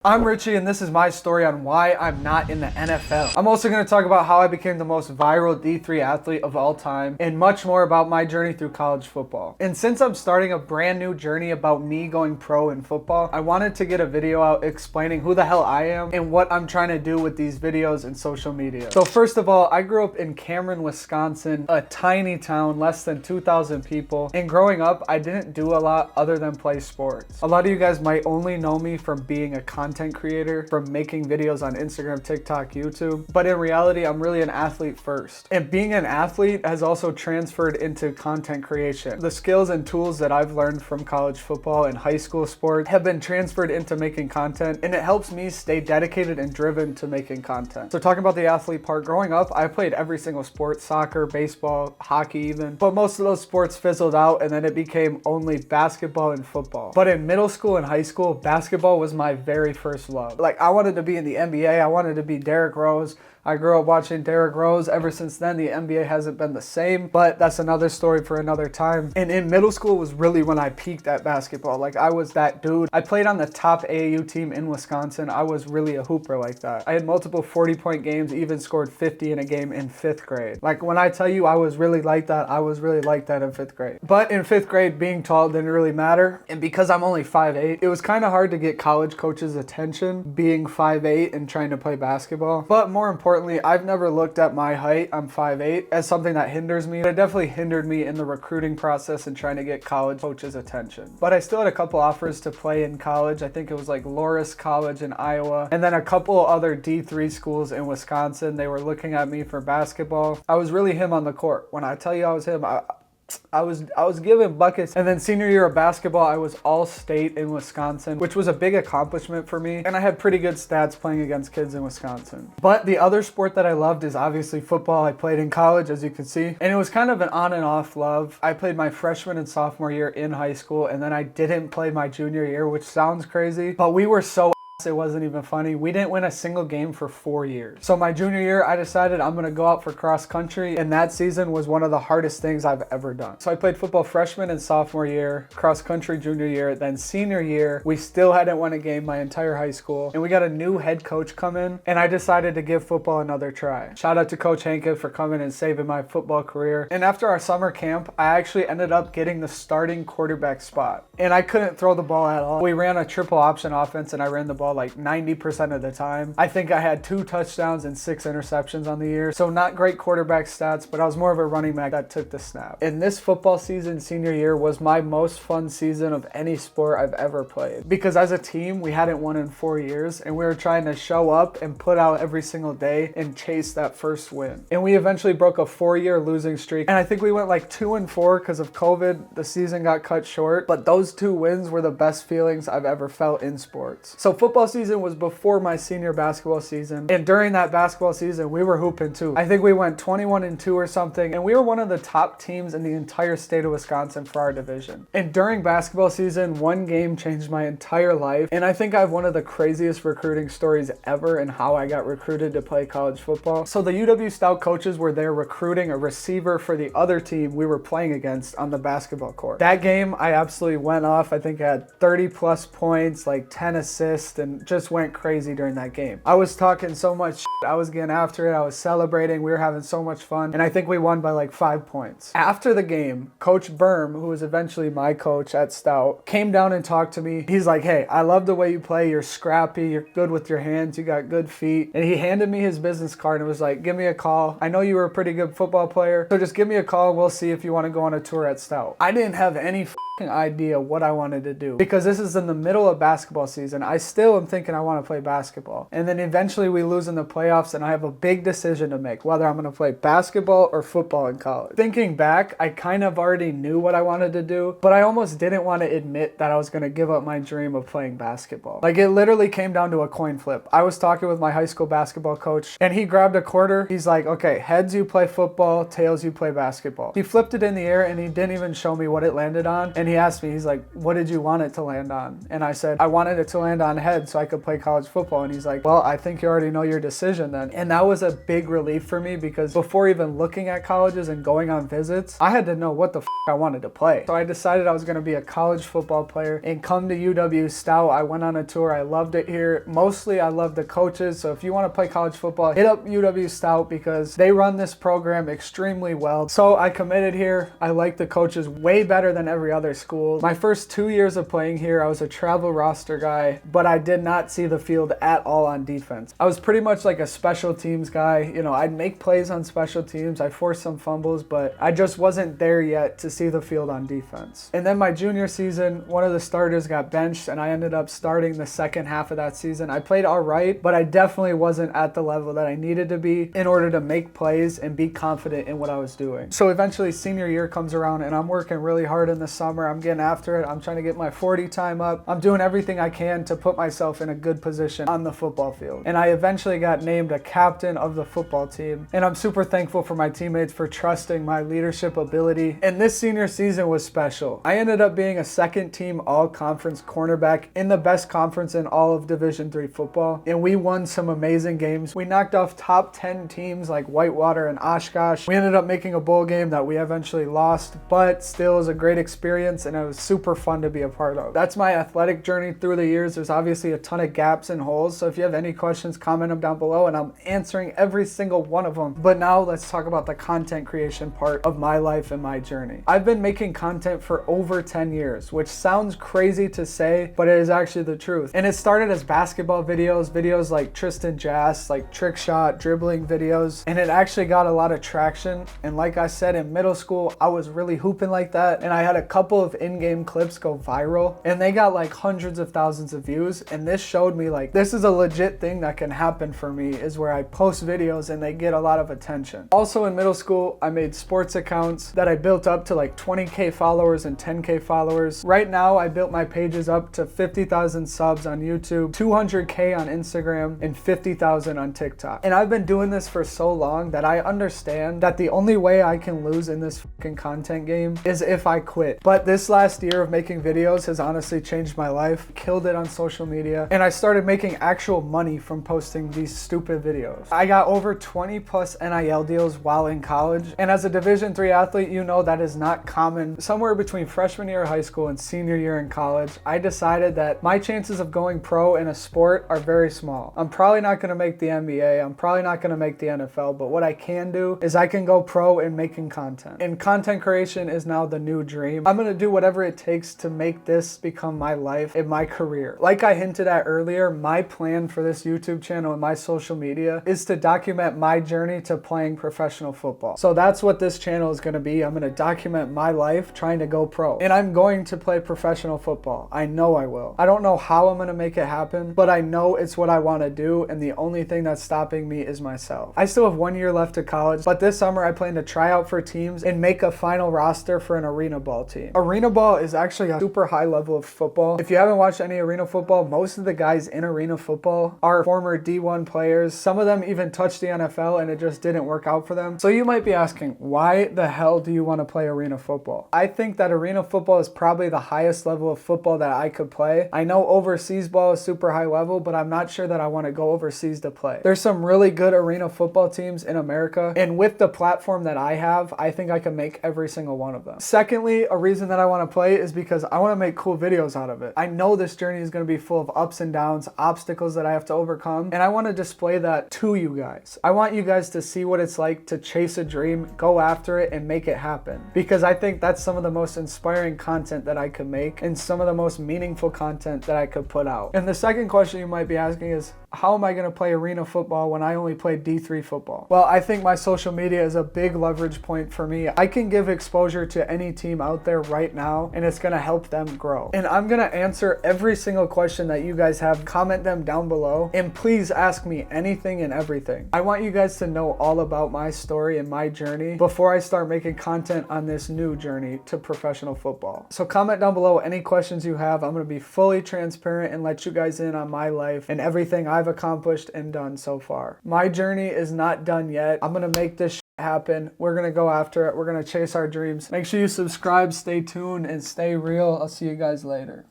I'm Richie and this is my story on why I'm not in the NFL. I'm also going to talk about how I became the most viral D3 athlete of all time and much more about my journey through college football. And since I'm starting a brand new journey about me going pro in football, I wanted to get a video out explaining who the hell I am and what I'm trying to do with these videos and social media. So first of all, I grew up in Cameron, Wisconsin, a tiny town, less than 2,000 people. And growing up, I didn't do a lot other than play sports. A lot of you guys might only know me from being a content creator, from making videos on Instagram, TikTok, YouTube, but in reality, I'm really an athlete first. And being an athlete has also transferred into content creation. The skills and tools that I've learned from college football and high school sports have been transferred into making content, and it helps me stay dedicated and driven to making content. So talking about the athlete part, growing up, I played every single sport, soccer, baseball, hockey even, but most of those sports fizzled out and then it became only basketball and football. But in middle school and high school, basketball was my very first love. Like, I wanted to be in the NBA. I wanted to be Derrick Rose. I grew up watching Derrick Rose. Ever since then, the NBA hasn't been the same, but that's another story for another time. And in middle school was really when I peaked at basketball. Like, I was that dude. I played on the top AAU team in Wisconsin. I was really a hooper like that. I had multiple 40-point games, even scored 50 in a game in 5th grade. Like, when I tell you I was really like that, I was really like that in 5th grade. But in 5th grade, being tall didn't really matter. And because I'm only 5'8", it was kind of hard to get college coaches' attention being 5'8" and trying to play basketball. But more importantly, I've never looked at my height, I'm 5'8", as something that hinders me. It definitely hindered me in the recruiting process and trying to get college coaches' attention. But I still had a couple offers to play in college. I think it was like Loras College in Iowa, and then a couple other D3 schools in Wisconsin. They were looking at me for basketball. I was really him on the court. When I tell you I was him, I was given buckets. And then senior year of basketball, I was all state in Wisconsin, which was a big accomplishment for me. And I had pretty good stats playing against kids in Wisconsin. But the other sport that I loved is obviously football. I played in college, as you can see. And it was kind of an on and off love. I played my freshman and sophomore year in high school, and then I didn't play my junior year, which sounds crazy, but we were so it wasn't even funny. We didn't win a single game for 4 years. So my junior year, I decided I'm gonna go out for cross country, and that season was one of the hardest things I've ever done. So I played football freshman and sophomore year, cross country junior year, then senior year, we still hadn't won a game my entire high school, and we got a new head coach come in, and I decided to give football another try. Shout out to Coach Hanka for coming and saving my football career. And after our summer camp, I actually ended up getting the starting quarterback spot, and I couldn't throw the ball at all. We ran a triple option offense, and I ran the ball like 90% of the time. I think I had 2 touchdowns and 6 interceptions on the year. So not great quarterback stats, but I was more of a running back that took the snap. And this football season, senior year, was my most fun season of any sport I've ever played. Because as a team, we hadn't won in 4 years, and we were trying to show up and put out every single day and chase that first win. And we eventually broke a 4-year losing streak. And I think we went like 2-4 because of COVID. The season got cut short, but those 2 wins were the best feelings I've ever felt in sports. So football season was before my senior basketball season, and during that basketball season we were hooping too. I think we went 21-2 or something, and we were one of the top teams in the entire state of Wisconsin for our division. And during basketball season, one game changed my entire life, and I think I have one of the craziest recruiting stories ever in how I got recruited to play college football. So the UW Stout coaches were there recruiting a receiver for the other team we were playing against on the basketball court. That game I absolutely went off. I think I had 30 plus points, like 10 assists, and just went crazy during that game. I was talking so much shit. I was getting after it. I was celebrating. We were having so much fun, and I think we won by like 5 points. After the game, Coach Berm, who was eventually my coach at Stout, came down and talked to me. He's like, "Hey, I love the way you play. You're scrappy. You're good with your hands. You got good feet." And he handed me his business card and was like, "Give me a call. I know you were a pretty good football player, so just give me a call and we'll see if you want to go on a tour at Stout." I didn't have any idea what I wanted to do because this is in the middle of basketball season. I still am thinking I want to play basketball. And then eventually we lose in the playoffs, and I have a big decision to make whether I'm going to play basketball or football in college. Thinking back, I kind of already knew what I wanted to do, but I almost didn't want to admit that I was going to give up my dream of playing basketball. Like, it literally came down to a coin flip. I was talking with my high school basketball coach, and he grabbed a quarter. He's like, "Okay, heads you play football, tails you play basketball." He flipped it in the air, and he didn't even show me what it landed on, and he asked me, he's like, what did you want it to land on? And I said, I wanted it to land on head so I could play college football. And he's like, well, I think you already know your decision then. And that was a big relief for me, because before even looking at colleges and going on visits, I had to know what the I wanted to play. So I decided I was going to be a college football player and come to UW Stout. I went on a tour. I loved it here. Mostly I love the coaches. So if you want to play college football, hit up UW Stout because they run this program extremely well. So I committed here. I like the coaches way better than every other school. My first 2 years of playing here, I was a travel roster guy, but I did not see the field at all on defense. I was pretty much like a special teams guy. You know, I'd make plays on special teams. I forced some fumbles, but I just wasn't there yet to see the field on defense. And then my junior season, one of the starters got benched and I ended up starting the second half of that season. I played all right, but I definitely wasn't at the level that I needed to be in order to make plays and be confident in what I was doing. So eventually senior year comes around and I'm working really hard in the summer. I'm getting after it. I'm trying to get my 40 time up. I'm doing everything I can to put myself in a good position on the football field. And I eventually got named a captain of the football team. And I'm super thankful for my teammates for trusting my leadership ability. And this senior season was special. I ended up being a second team all-conference cornerback in the best conference in all of Division III football. And we won some amazing games. We knocked off top 10 teams like Whitewater and Oshkosh. We ended up making a bowl game that we eventually lost, but still was a great experience and it was super fun to be a part of. That's my athletic journey through the years. There's obviously a ton of gaps and holes. So if you have any questions, comment them down below and I'm answering every single one of them. But now let's talk about the content creation part of my life and my journey. I've been making content for over 10 years, which sounds crazy to say, but it is actually the truth. And it started as basketball videos like Tristan Jass, like trick shot, dribbling videos, and it actually got a lot of traction. And like I said, in middle school, I was really hooping like that, and I had a couple of in-game clips go viral, and they got like hundreds of thousands of views, and this showed me like, this is a legit thing that can happen for me, is where I post videos and they get a lot of attention. Also in middle school, I made sports accounts that I built up to like 20K followers and 10K followers. Right now, I built my pages up to 50,000 subs on YouTube, 200K on Instagram, and 50,000 on TikTok. And I've been doing this for so long that I understand that the only way I can lose in this fucking content game is if I quit. But this last year of making videos has honestly changed my life, killed it on social media, and I started making actual money from posting these stupid videos. I got over 20 plus NIL deals while in college, and as a Division III athlete, you know that is not common. Somewhere between freshman year of high school and senior year in college, I decided that my chances of going pro in a sport are very small. I'm probably not going to make the NBA, I'm probably not going to make the NFL, but what I can do is I can go pro in making content. And content creation is now the new dream. I'm going to do whatever it takes to make this become my life and my career. Like I hinted at earlier, my plan for this YouTube channel and my social media is to document my journey to playing professional football. So that's what this channel is going to be. I'm going to document my life trying to go pro. And I'm going to play professional football. I know I will. I don't know how I'm going to make it happen, but I know it's what I want to do, and the only thing that's stopping me is myself. I still have 1 year left to college, but this summer I plan to try out for teams and make a final roster for an arena ball team. Arena ball is actually a super high level of football. If you haven't watched any arena football, most of the guys in arena football are former D1 players. Some of them even touched the NFL and it just didn't work out for them. So you might be asking, why the hell do you want to play arena football? I think that arena football is probably the highest level of football that I could play. I know overseas ball is super high level, but I'm not sure that I want to go overseas to play. There's some really good arena football teams in America, and with the platform that I have, I think I can make every single one of them. Secondly, a reason that I want to play is because I want to make cool videos out of it. I know this journey is going to be full of ups and downs, obstacles that I have to overcome, and I want to display that to you guys. I want you guys to see what it's like to chase a dream, go after it, and make it happen. Because I think that's some of the most inspiring content that I could make and some of the most meaningful content that I could put out. And the second question you might be asking is, how am I going to play arena football when I only play D3 football? Well, I think my social media is a big leverage point for me. I can give exposure to any team out there right now, and it's going to help them grow. And I'm going to answer every single question that you guys have. Comment them down below, and please ask me anything and everything. I want you guys to know all about my story and my journey before I start making content on this new journey to professional football. So comment down below any questions you have. I'm going to be fully transparent and let you guys in on my life and everything I've accomplished and done so far. My journey is not done yet. I'm going to make this happen. We're going to go after it. We're going to chase our dreams. Make sure you subscribe, stay tuned, and stay real. I'll see you guys later.